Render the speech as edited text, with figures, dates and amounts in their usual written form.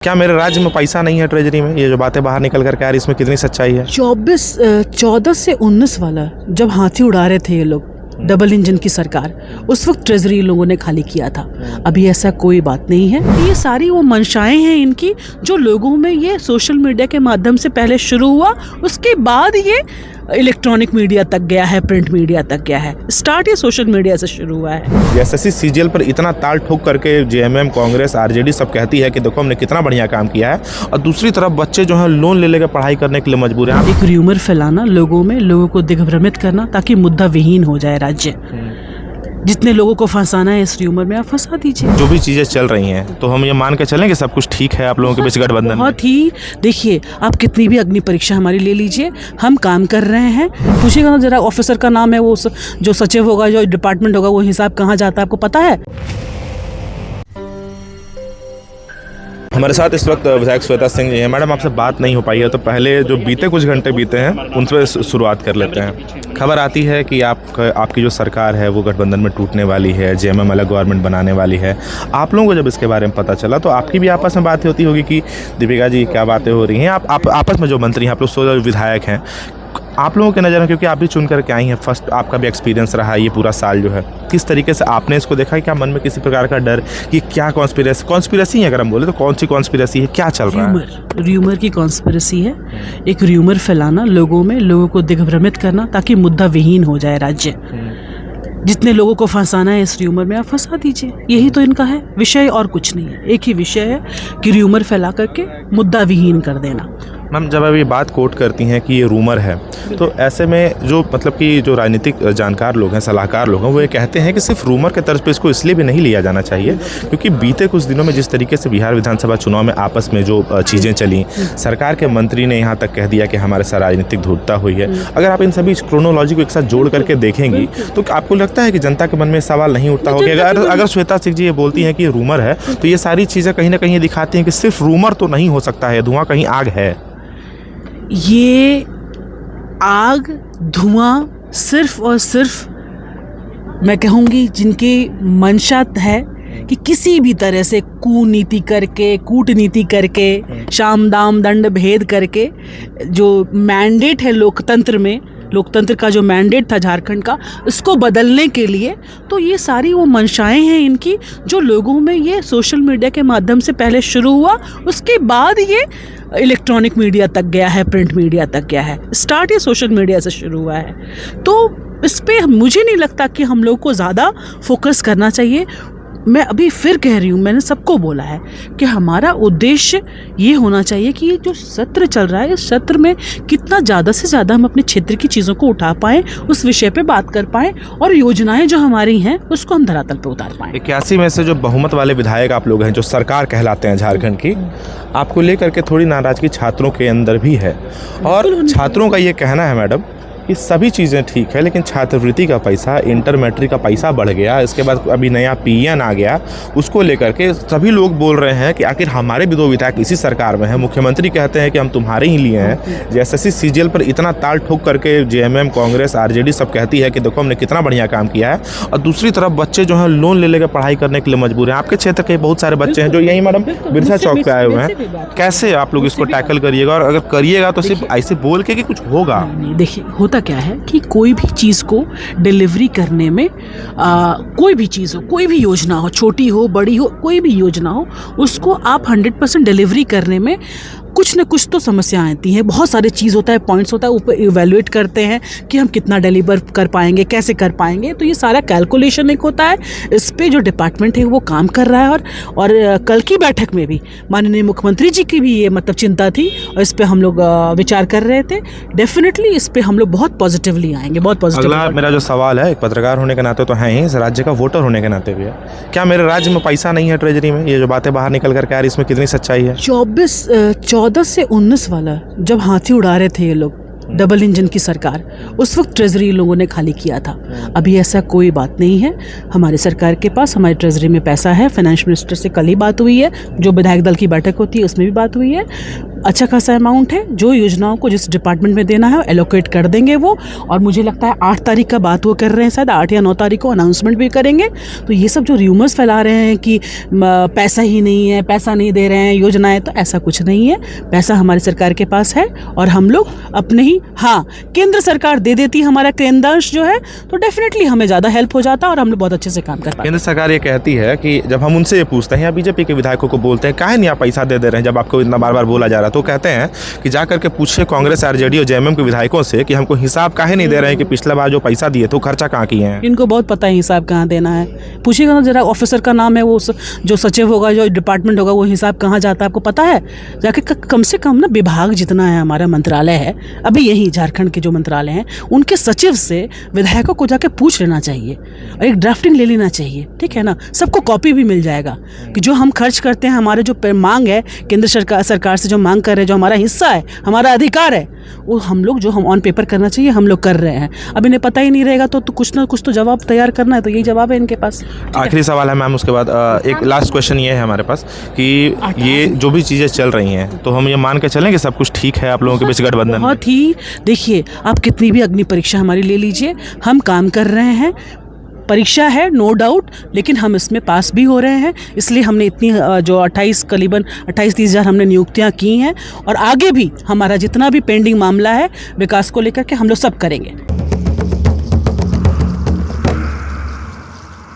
क्या मेरे राज्य में पैसा नहीं है ट्रेजरी में? ये जो बातें बाहर निकल कर के आ रही, इसमें कितनी सच्चाई है? 14 से 19 वाला जब हाथी उड़ा रहे थे ये लोग, डबल इंजन की सरकार, उस वक्त ट्रेजरी लोगों ने खाली किया था। अभी ऐसा कोई बात नहीं है। ये सारी वो मंशाएं हैं इनकी, जो लोगों में ये सोशल मीडिया के माध्यम से पहले शुरू हुआ, उसके बाद ये इलेक्ट्रॉनिक मीडिया तक गया है, प्रिंट मीडिया तक गया है। स्टार्ट ये सोशल मीडिया से शुरू हुआ है। एसएससी सीजीएल पर इतना ताल ठोक करके जेएमएम, कांग्रेस, आरजेडी सब कहती है कि देखो हमने कितना बढ़िया काम किया है, और दूसरी तरफ बच्चे जो है लोन ले लेकर पढ़ाई करने के लिए मजबूर हैं। एक र्यूमर फैलाना, लोगों को दिग्भ्रमित करना, ताकि मुद्दा विहीन हो जाए राज्य। जितने लोगों को फंसाना है इस र्यूमर में, आप फंसा दीजिए। जो भी चीजें चल रही हैं, तो हम ये मान के चलें कि सब कुछ ठीक है आप लोगों के बीच गठबंधन में? बहुत ही, देखिए आप कितनी भी अग्नि परीक्षा हमारी ले लीजिए, हम काम कर रहे हैं। पूछिएगा ना जरा, ऑफिसर का नाम है, वो जो सचिव होगा, जो डिपार्टमेंट होगा, वो हिसाब कहाँ जाता है आपको पता है? हमारे साथ इस वक्त विधायक श्वेता सिंह जी हैं। मैडम, आपसे बात नहीं हो पाई है, तो पहले जो बीते कुछ घंटे बीते हैं उनसे शुरुआत कर लेते हैं। खबर आती है कि आपकी जो सरकार है वो गठबंधन में टूटने वाली है, जेएमएम अलग गवर्नमेंट बनाने वाली है। आप लोगों को जब इसके बारे में पता चला तो आपकी भी आपस में बात होती होगी कि दीपिका जी क्या बातें हो रही हैं? आप आपस में जो मंत्री हैं, आप लोग 16 विधायक हैं, आप लोगों के नज़र में, क्योंकि आप भी चुन करके आई हैं, फर्स्ट आपका भी एक्सपीरियंस रहा है ये पूरा साल जो है, किस तरीके से आपने इसको देखा है? क्या मन में किसी प्रकार का डर कि क्या कॉन्स्पिरेसी है? अगर हम बोले तो कौन सी कॉन्स्पिरेसी है, क्या चल रहा है? र्यूमर की कॉन्स्पिरेसी है। एक र्यूमर फैलाना, लोगों को दिग्भ्रमित करना, ताकि मुद्दा विहीन हो जाए राज्य। जितने लोगों को फंसाना है इस र्यूमर में, आप फंसा दीजिए। यही तो इनका है विषय, और कुछ नहीं है। एक ही विषय है कि र्यूमर फैला करके मुद्दा विहीन कर देना। मैम, जब अभी बात कोट करती हैं कि ये रूमर है, तो ऐसे में जो मतलब कि जो राजनीतिक जानकार लोग हैं, सलाहकार लोग हैं, वो ये कहते हैं कि सिर्फ रूमर के तर्ज पे इसको इसलिए भी नहीं लिया जाना चाहिए क्योंकि बीते कुछ दिनों में जिस तरीके से बिहार विधानसभा चुनाव में आपस में जो चीज़ें चली, सरकार के मंत्री ने यहाँ तक कह दिया कि हमारे साथ राजनीतिक धूर्तता हुई है। अगर आप इन सभी क्रोनोलॉजी को एक साथ जोड़ करके देखेंगी तो आपको लगता है कि जनता के मन में सवाल नहीं उठता होगा? अगर श्वेता सिंह जी ये बोलती हैं कि ये रूमर है, तो ये सारी चीज़ें कहीं ना कहीं दिखाती हैं कि सिर्फ रूमर तो नहीं हो सकता है, धुआं कहीं आग है। ये आग, धुआं सिर्फ और सिर्फ मैं कहूँगी जिनकी मंशा है कि किसी भी तरह से कूटनीति करके, शाम दाम दंड भेद करके, जो मैंडेट है लोकतंत्र का जो मैंडेट था झारखंड का, इसको बदलने के लिए, तो ये सारी वो मंशाएं हैं इनकी, जो लोगों में ये सोशल मीडिया के माध्यम से पहले शुरू हुआ, उसके बाद ये इलेक्ट्रॉनिक मीडिया तक गया है, प्रिंट मीडिया तक गया है। स्टार्ट ये सोशल मीडिया से शुरू हुआ है। तो इस पे मुझे नहीं लगता कि हम लोग को ज़्यादा फोकस करना चाहिए। मैं अभी फिर कह रही हूँ, मैंने सबको बोला है कि हमारा उद्देश्य ये होना चाहिए कि ये जो सत्र चल रहा है, इस सत्र में कितना ज़्यादा से ज़्यादा हम अपने क्षेत्र की चीज़ों को उठा पाएँ, उस विषय पे बात कर पाएँ, और योजनाएं जो हमारी हैं उसको हम धरातल पे उतार पाएँ। 81 में से जो बहुमत वाले विधायक आप लोग हैं, जो सरकार कहलाते हैं झारखंड की, आपको लेकर के थोड़ी नाराजगी छात्रों के अंदर भी है, और छात्रों का ये कहना है मैडम कि सभी चीज़ें ठीक है, लेकिन छात्रवृत्ति का पैसा, इंटर मैट्रिक का पैसा बढ़ गया, इसके बाद अभी नया पीएन आ गया, उसको लेकर के सभी लोग बोल रहे हैं कि आखिर हमारे भी 2 विधायक इसी सरकार में हैं। मुख्यमंत्री कहते हैं कि हम तुम्हारे ही लिए हैं। एसएससी सीजीएल पर इतना ताल ठोक करके जेएमएम, कांग्रेस, आरजेडी सब कहती है कि देखो हमने कितना बढ़िया काम किया है, और दूसरी तरफ बच्चे जो हैं लोन ले लेकर पढ़ाई करने के लिए मजबूर हैं। आपके क्षेत्र के बहुत सारे बच्चे हैं जो यहीं मैडम बिरसा चौक पे आए हुए हैं। कैसे आप लोग इसको टैकल करिएगा, और अगर करिएगा तो सिर्फ ऐसे बोल के कि कुछ होगा? देखिए, होता क्या है कि कोई भी चीज़ को डिलीवरी करने में, कोई भी चीज़ हो, कोई भी योजना हो, छोटी हो बड़ी हो, कोई भी योजना हो, उसको आप 100% डिलीवरी करने में कुछ न कुछ तो समस्याएं आती हैं। बहुत सारे चीज़ होता है, पॉइंट्स होता है, ऊपर इवैल्यूएट करते हैं कि हम कितना डिलीवर कर पाएंगे, कैसे कर पाएंगे। तो ये सारा कैलकुलेशन एक होता है। इस पे जो डिपार्टमेंट है वो काम कर रहा है, और कल की बैठक में भी माननीय मुख्यमंत्री जी की भी ये मतलब चिंता थी, और इस पे हम लोग विचार कर रहे थे। डेफिनेटली इस पे हम लोग बहुत पॉजिटिवली आएंगे, बहुत पॉजिटिव। अगला मेरा जो सवाल है, एक पत्रकार होने के नाते तो है ही, इस राज्य का वोटर होने के नाते भी है, क्या मेरे राज्य में पैसा नहीं है ट्रेजरी में? ये जो बातें बाहर निकल करके आ रही, इसमें कितनी सच्चाई है? 14 से 19 वाला जब हाथी उड़ा रहे थे ये लोग, डबल इंजन की सरकार, उस वक्त ट्रेजरी लोगों ने खाली किया था। अभी ऐसा कोई बात नहीं है। हमारी सरकार के पास, हमारी ट्रेजरी में पैसा है। फाइनेंस मिनिस्टर से कल ही बात हुई है, जो विधायक दल की बैठक होती है उसमें भी बात हुई है। अच्छा खासा अमाउंट है, जो योजनाओं को जिस डिपार्टमेंट में देना है एलोकेट कर देंगे वो। और मुझे लगता है 8 तारीख का बात वो कर रहे हैं, शायद 8 या 9 तारीख को अनाउंसमेंट भी करेंगे। तो ये सब जो र्यूमर्स फैला रहे हैं कि पैसा ही नहीं है, पैसा नहीं दे रहे हैं, योजनाएं, तो ऐसा कुछ नहीं है। पैसा हमारी सरकार के पास है और हम लोग अपने ही, हाँ, केंद्र सरकार दे देती हमारा केंद्रांश जो है, तो डेफिनेटली हमें ज़्यादा हेल्प हो जाता और हम लोग बहुत अच्छे से काम कर पाते। केंद्र सरकार ये कहती है कि जब हम उनसे ये पूछते हैं या बीजेपी के विधायकों को बोलते हैं काहे नहीं आप पैसा दे रहे हैं जब आपको इतना बार बार बोला जा रहा है, तो कहते हैं कि जा करके पूछिए कांग्रेस, आरजेडी और जेएमएम के विधायकों से कि हमको हिसाब काहे नहीं दे रहे हैं कि पिछला बार जो पैसा दिए तो खर्चा कहाँ किए हैं। इनको बहुत पता है हिसाब कहाँ देना है। पूछिएगा ना जरा, ऑफिसर का नाम है वो, जो सचिव होगा, जो डिपार्टमेंट होगा, वो हिसाब कहाँ जाता है आपको पता है? जाके कम से कम ना विभाग जितना है हमारा मंत्रालय है, अभी यही झारखंड के जो मंत्रालय हैं उनके सचिव से विधायकों को जाके पूछ लेना चाहिए और एक ड्राफ्टिंग ले लेना चाहिए, ठीक है ना? सबको कॉपी भी मिल जाएगा कि जो हम खर्च करते हैं, हमारे जो मांग है केंद्र सरकार से जो मांग कर रहे हैं, जो हमारा हिस्सा है, हमारा अधिकार है, वो हम लोग जो हम ऑन पेपर करना चाहिए हम लोग कर रहे हैं। अब इन्हें पता ही नहीं रहेगा तो कुछ ना कुछ तो जवाब तैयार करना है, तो यही जवाब है इनके पास। आखिरी सवाल है मैम, उसके बाद एक लास्ट क्वेश्चन ये है हमारे पास कि ये जो भी चीज़ें चल रही हैं तो हम ये मान के चलें कि सब कुछ ठीक है आप लोगों के बीच गठबंधन? बहुत ही, देखिए आप कितनी भी अग्नि परीक्षा हमारी ले लीजिए, हम काम कर रहे हैं। परीक्षा है नो डाउट, लेकिन हम इसमें पास भी हो रहे हैं। इसलिए हमने इतनी जो 28-30 हज़ार हमने नियुक्तियां की हैं और आगे भी हमारा जितना भी पेंडिंग मामला है विकास को लेकर के हम लोग सब करेंगे।